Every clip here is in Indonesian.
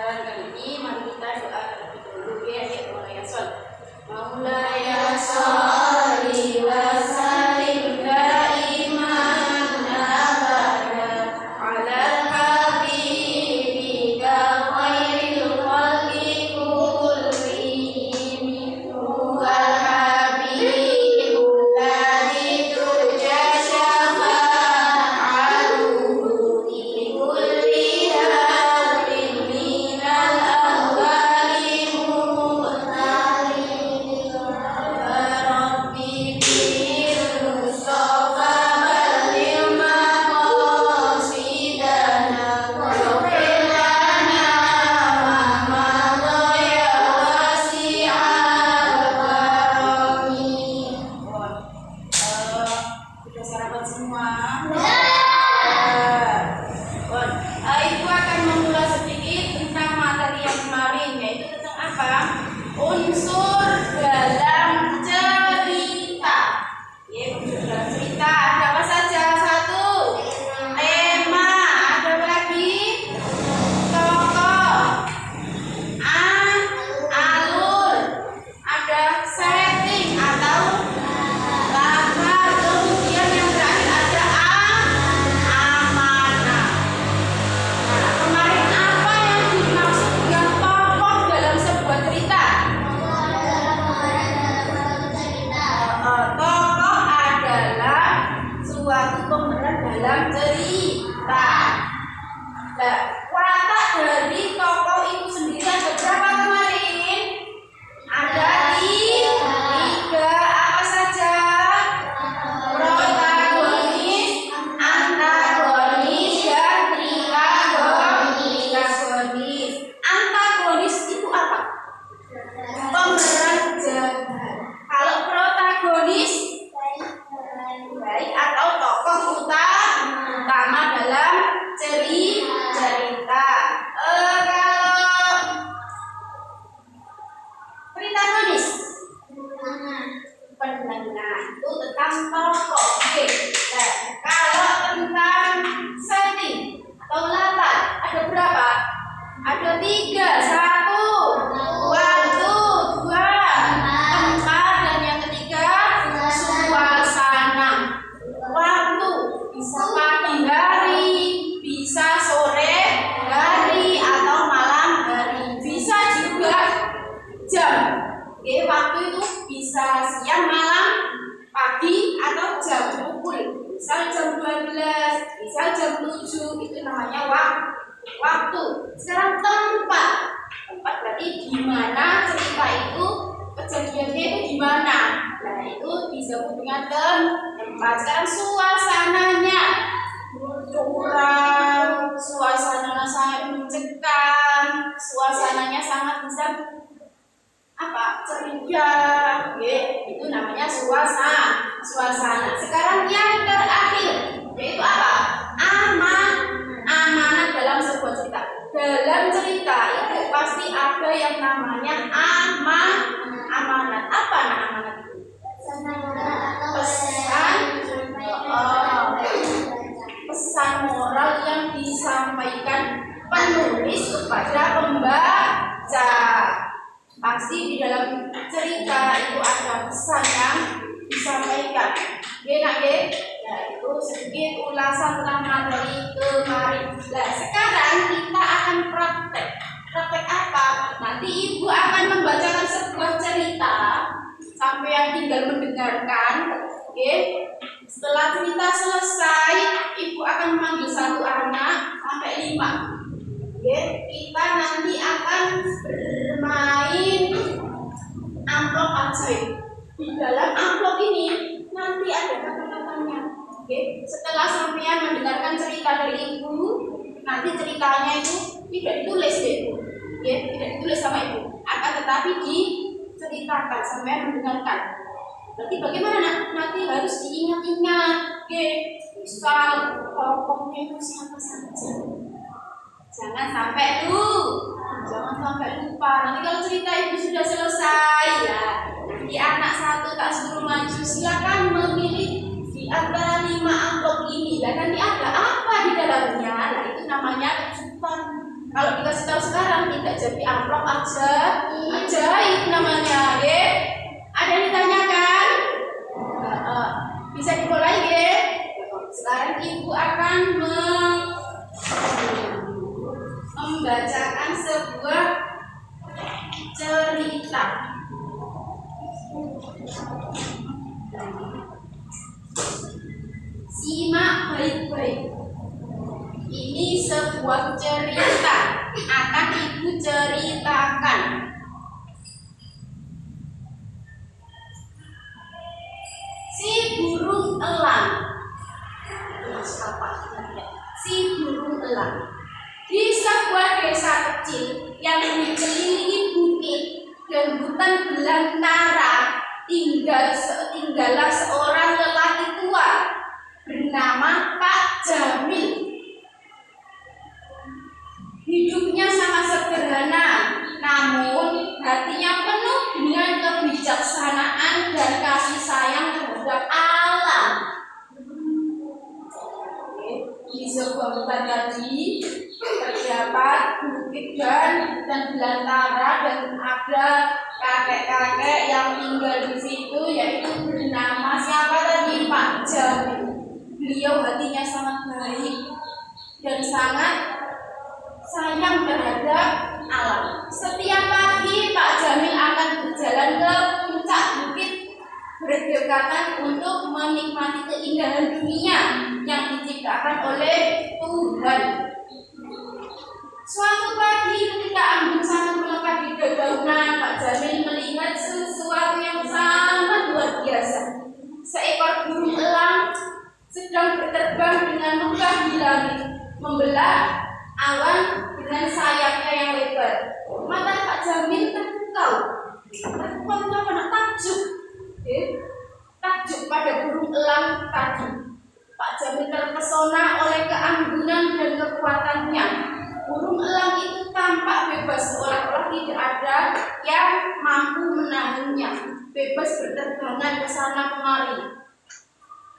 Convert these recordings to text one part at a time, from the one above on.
Dan kali ini mari kita doa terlebih dahulu ya, Maulaya Sol. Maulaya sholli wa sallim daiman abada ala habibika khairil khalqi kullihim huwal habibul ladzi turja syafa'atuhu li kulli habrin minal ahwali muhtalin rabbi bil mustafa balil maqasidana waghfir lana ma madha wasi'al karami. Sudah sarapan semua? Ibu akan mengulas sedikit tentang materi yang kemarin, yaitu tentang apa? Unsur dalam cerita. Ya, unsur dalam cerita ada apa saja? Satu, tema. Ada apa lagi? Tokoh. Alur. Ada setting atau latar. Kemudian yang terakhir ada amanah. Nah, kemarin apa yang dimaksud dengan tokoh dalam sebuah cerita? Tokoh adalah suatu pemeran dalam cerita. Nah, watak dari tokoh itu sendiri ada berapa kemarin? Ada tiga. Apa saja? Protagonis, antagonis, dan tritagonis. Antagonis itu apa? Pemeran jahat. Kalau protagonis, baik atau tokoh utama dalam cerita. Kalau tritagonis, penengah itu tentang tokoh. Oke. Nah, kalau tentang setting atau latar ada berapa? Ada tiga. Satu, waktu. Dua, tempat. Dan yang ketiga, suasana. Waktu bisa pagi hari, bisa sore hari, atau malam hari. Bisa juga jam. Oke, waktu itu bisa siang, malam, pagi, atau jam pukul. Misal jam 12, misal jam 7, itu namanya waktu. Sekarang tempat. Tempat berarti di mana cerita itu, kejadiannya itu di mana. Nah, itu disebut dengan tempat. Sekarang suasananya. Curang, suasananya sangat mencekam, suasananya sangat bisa ceria, itu namanya suasana. Sekarang yang terakhir yaitu apa? Amanat dalam sebuah cerita. Dalam cerita itu pasti ada yang namanya amanat. Apa amanat itu? Pesan moral yang disampaikan penulis kepada pembaca. Pasti di dalam cerita itu ada pesan yang disampaikan. Nak ya, itu sedikit ulasan tentang materi kemarin. Nah, sekarang kita akan praktek. Praktek apa? Nanti ibu akan membacakan sebuah cerita sampai yang tinggal mendengarkan. Oke. Setelah cerita selesai, ibu akan memanggil satu anak sampai 5. Kita nanti akan bermain amplop ajaib. Di dalam amplop ini nanti ada kata-katanya. Setelah sampean mendengarkan cerita dari ibu, nanti ceritanya itu tidak ditulis ya ibu, tidak ditulis sama ibu, akan tetapi diceritakan sampean mendengarkan. Berarti bagaimana nanti harus diingat-ingat. Misal tokohnya itu siapa saja. Jangan sampai lupa. Nanti kalau cerita ibu sudah selesai ya, nanti anak satu tak suruh maju, silakan memilih di antara 5 amplop ini. Dan nanti ada apa di dalamnya? Nah, itu namanya kejutan. Kalau dikasih tahu sekarang tidak jadi amplop aja, ajaib namanya, ya. Ada yang ditanyakan? Bisa dimulai, ya. Sekarang ibu akan membacakan sebuah cerita. Simak baik-baik. Ini sebuah cerita akan ibu ceritakan. Si burung elang. Si burung elang. Di sebuah desa kecil yang dikelilingi bukit dan hutan belantara, tinggallah seorang lelaki tua bernama Pak Jamil. Hidupnya sangat sederhana, namun hatinya penuh dengan kebijaksanaan dan kasih sayang terhadap alam. Di sebuah hutan tadi terdapat bukit dan belantara, dan ada kakek-kakek yang tinggal di situ, yaitu bernama siapa tadi? Pak Jamil. Beliau hatinya sangat baik dan sangat sayang terhadap alam. Setiap pagi Pak Jamil akan berjalan ke puncak bukit berdekatan untuk menikmati keindahan dunia yang diciptakan oleh Tuhan. Suatu pagi ketika anggun sangat melekat di dedaunan, Pak Jamil melihat sesuatu yang sangat luar biasa. Seekor burung elang sedang berterbang dengan megah di langit, membelah awan dengan sayapnya yang lebar. Mata Pak Jamil terpukau karena takjub. Takjub pada burung elang tadi. Pak Jamil terpesona oleh keanggunan dan kekuatannya. Burung elang itu tampak bebas, seolah-olah tidak ada yang mampu menahannya. Bebas berterbangan ke sana kemari.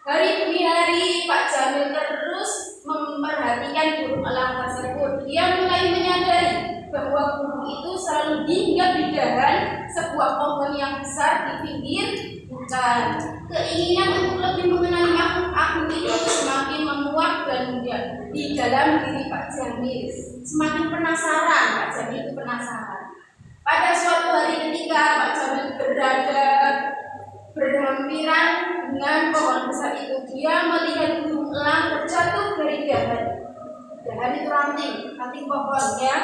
Hari demi hari Pak Jamil terus memperhatikan burung elang tersebut. Dia mulai menyadari bahwa burung itu selalu hinggap di dahan sebuah pohon yang besar di pinggir hutan. Keinginan untuk lebih mengenali makhluk itu semakin menguat dan di dalam diri Pak Jamil. Semakin penasaran, Pak Jamil itu penasaran. Pada suatu hari ketika Pak Jamil berhampiran dengan pohon besar itu, dia melihat burung elang terjatuh dari dahan. Dahan itu ranting pohon, ya.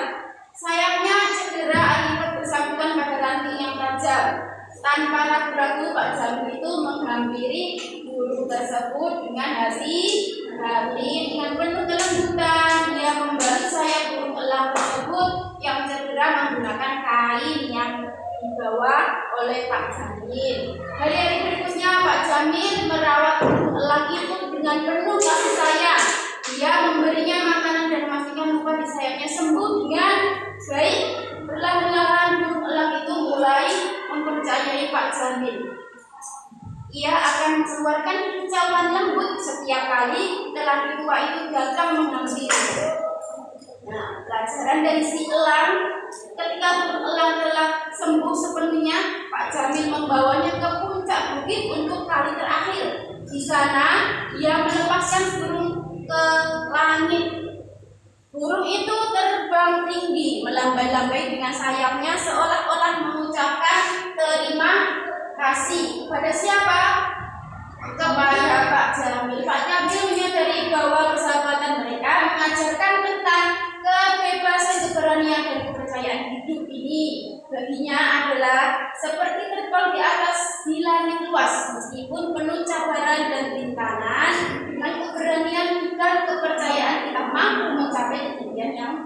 Sayapnya cedera akibat bersangkutan pada ranting yang tajam. Tanpa ragu-ragu Pak Jamil itu menghampiri burung tersebut dengan hati-hati, dengan penuh kelembutan. Dia membalik sayap burung elang tersebut yang cedera menggunakan kain yang dibawa oleh Pak Jamil. Hari-hari berikutnya Pak Jamil merawat burung elang itu dengan penuh kasih sayang. Dia memberinya makanan dan memastikan luka di sayapnya sembuh dengan baik. Perlahan-lahan burung elang itu mulai mempercayai Pak Jamil. Ia akan mengeluarkan kicauan lembut setiap kali lelaki tua itu datang menghampiri. Nah, pelajaran dari si elang, ketika burung elang telah sembuh sepenuhnya, Pak Jamil membawanya ke puncak bukit untuk kali terakhir. Di sana, dia melepaskan burung ke langit. Burung itu terbang tinggi, melambai-lambai dengan sayapnya seolah-olah mengucapkan terima kasih. Kepada siapa? Kepada Pak Jamil. Pak Jamil menyadari bahwa persahabatan mereka mengajarkan tentang kebebasan, keberanian, dan kepercayaan hidup ini baginya adalah seperti terbang di atas di langit luas, meskipun penuh cabaran dan rintangan. Dengan keberanian dan kepercayaan kita mampu mencapai ketinggian yang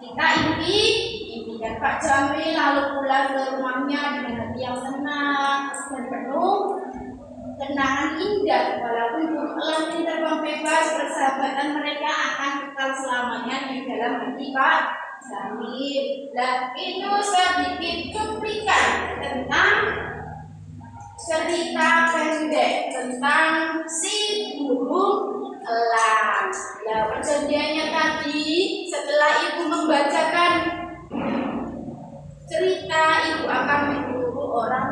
kita impikan. Pak Jamil lalu pulang ke rumahnya dengan hati yang senang dan penuh kenangan indah. Walaupun burung elang ini terbang bebas, persahabatan mereka akan kekal selamanya di dalam hati Pak Jamil. Nah, itu sedikit cuplikan tentang cerita pendek tentang si burung elang. Nah, perjanjiannya tadi setelah ibu membacakan cerita, ibu akan menyuruh orang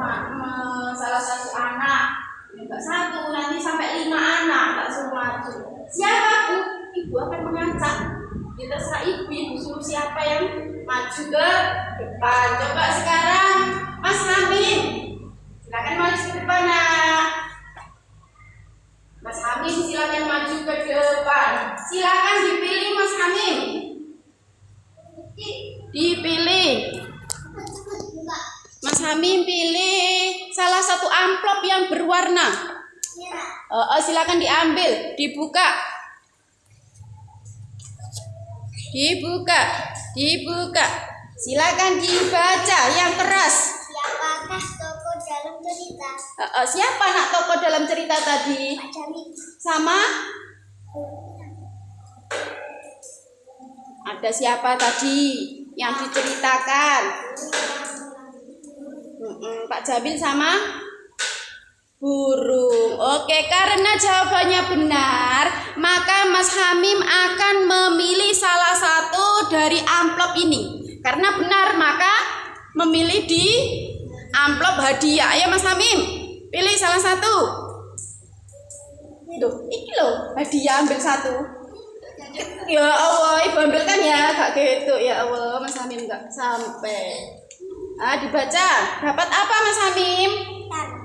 salah satu anak, enggak satu, nanti sampai 5 anak, tak suruh maju. Siapa bu? Ibu akan mengacak. Ya terserah ibu suruh siapa yang maju ke depan. Coba sekarang Mas Hamim, silakan maju ke depan nak. Mas Hamim silakan maju ke depan. Silakan dipilih Mas Hamim. Dipilih. Mas Hamim pilih salah satu amplop yang berwarna. Silakan diambil, dibuka. Dibuka. Silakan dibaca yang keras. Siapakah tokoh dalam cerita? Siapa nak tokoh dalam cerita tadi? Pak Jamil. Sama? Ada siapa tadi yang diceritakan? Pak Jamil sama burung. Oke, karena jawabannya benar, maka Mas Hamim akan memilih salah satu dari amplop ini. Karena benar, maka memilih di amplop hadiah. Ayo Mas Hamim, pilih salah satu. Duh, ini loh, hadiah ambil satu. Ya Allah, ibu ambilkan ya, gak gitu. Ya Allah, Mas Hamim gak sampai. Dibaca, dapat apa Mas Hamim?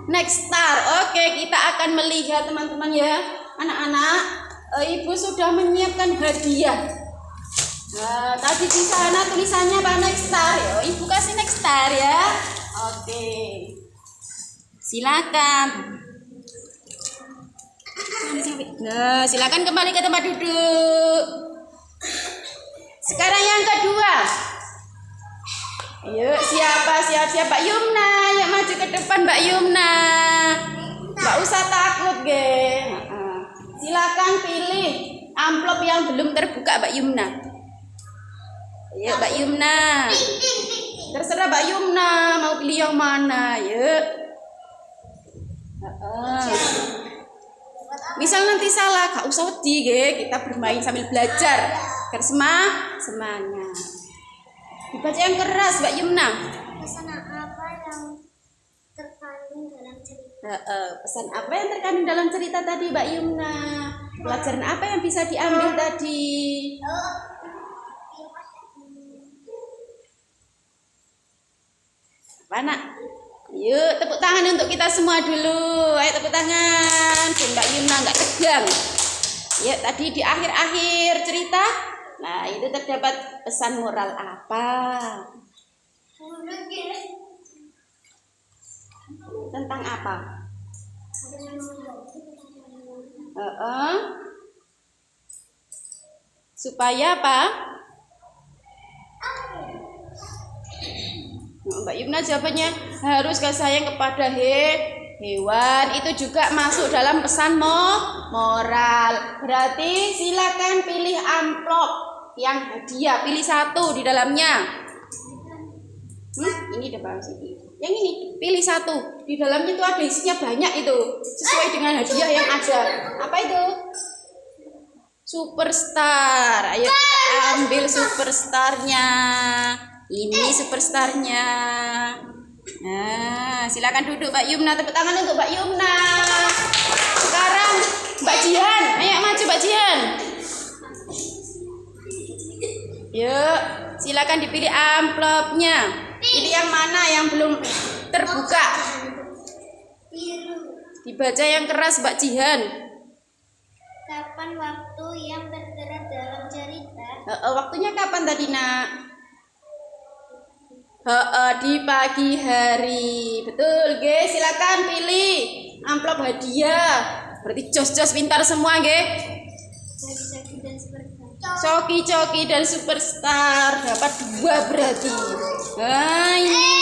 Next star. Oke, kita akan melihat teman-teman ya, anak-anak. Ibu sudah menyiapkan hadiah. Tadi di sana tulisannya apa? Next star. Ibu kasih next star ya. Oke, silakan. Nah, silakan kembali ke tempat duduk. Sekarang yang kedua. Ayo, siapa? Mbak Yumna, yuk maju ke depan Mbak Yumna. Nggak usah takut, ge. Silakan pilih amplop yang belum terbuka Mbak Yumna. Ayo Mbak Yumna. Terserah Mbak Yumna mau pilih yang mana, yuk. Misal nanti salah, gak usah wedi, ge. Kita bermain sambil belajar. Biar semangat. Dibaca yang keras, Mbak Yumna. Pesan apa yang terkandung dalam cerita? Pesan apa yang terkandung dalam cerita tadi, Mbak Yumna? Pelajaran apa yang bisa diambil tadi? Apa nak? Yuk, tepuk tangan untuk kita semua dulu. Ayo tepuk tangan. Mbak Yumna nggak tegang. Ya, tadi di akhir-akhir cerita. Nah, itu terdapat pesan moral apa? Tentang apa? Supaya apa? Mbak Yumna jawabannya harus kasih sayang kepada hewan. Itu juga masuk dalam pesan moral. Berarti silakan pilih amplop yang hadiah. Pilih satu di dalamnya. Ini depan sini. Yang ini pilih satu. Di dalamnya itu ada isinya banyak itu. Sesuai dengan hadiah yang ada. Apa itu? Superstar. Ayo kita ambil superstarnya. Ini superstarnya. Nah, silakan duduk Mbak Yumna. Tepuk tangan untuk Mbak Yumna. Sekarang Mbak Jihan. Ayo maju Mbak Jihan. Yuk, silakan dipilih amplopnya. Pilih yang mana yang belum terbuka. Dibaca yang keras Mbak Jihan. Kapan waktu yang tertera dalam cerita? Waktunya kapan tadi nak? Di pagi hari. Betul, ge. Silakan pilih amplop hadiah. Berarti jos-jos pintar semua, ge. Coki dan superstar dapat 2 berarti. Nah, ini.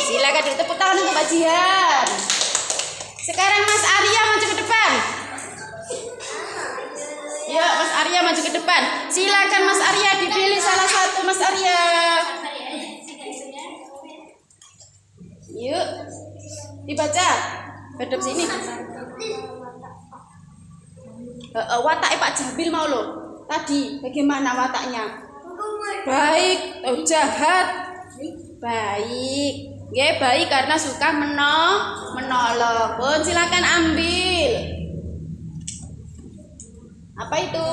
Silakan tepuk tangan untuk Mbak Jihan. Sekarang Mas Arya maju ke depan. Yuk, Mas Arya maju ke depan. Silakan Mas Arya dipilih salah satu Mas Arya. Yuk, dibaca. Hadap sini. Wataknya Pak Jabil mau lo. Tadi bagaimana wataknya? Baik atau jahat? Baik. Nggih, baik karena suka menolong. Pun silakan ambil. Apa itu?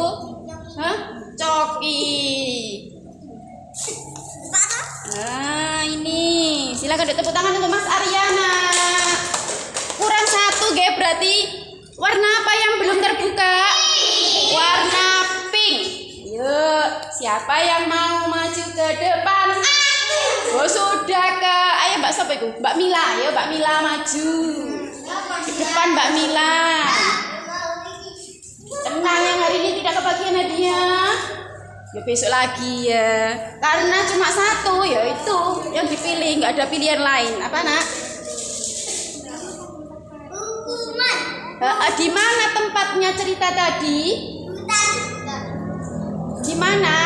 Hah? Coki. Nah, ini. Silakan tepuk tangan untuk Mas Aryana. Kurang satu, nggih, berarti warna apa yang belum terbuka? Warna pink. Yuk, siapa yang mau maju ke depan? Oh, sudah ke. Ayo Mbak siapa itu? Mbak Mila. Ayo Mbak Mila maju. Di depan Mbak Mila. Tenang, yang hari ini tidak kebagian hadiah. Ya besok lagi ya. Karena cuma satu, yaitu yang dipilih, nggak ada pilihan lain. Apa nak? Di mana tempatnya cerita tadi? Di mana?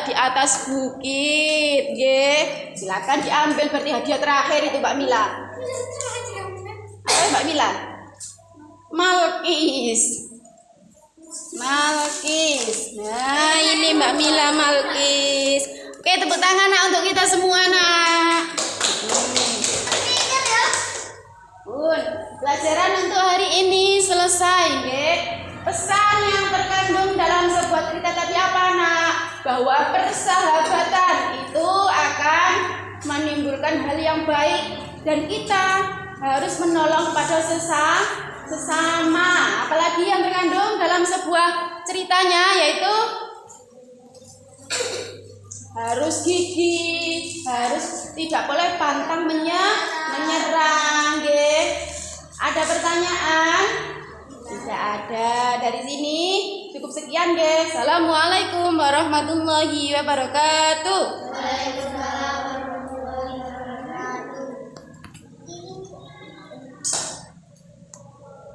Di atas bukit, nggih. Silakan diambil, berarti hadiah terakhir itu Mbak Mila. Ayo Mbak Mila. Malkis. Nah, ini Mbak Mila Malkis. Oke, tepuk tangan nak untuk kita semua nak. Bun, pelajaran untuk hari ini selesai, nggih. Pesan yang terkandung dalam sebuah cerita tadi apa nak? Bahwa persahabatan itu akan menimbulkan hal yang baik dan kita harus menolong pada sesama. Apalagi yang terkandung dalam sebuah ceritanya yaitu harus gigih, harus tidak boleh pantang menyerang, nggih. Ada pertanyaan? Tidak ada. Dari sini cukup sekian, nggih. Assalamualaikum warahmatullahi wabarakatuh. Waalaikumsalam.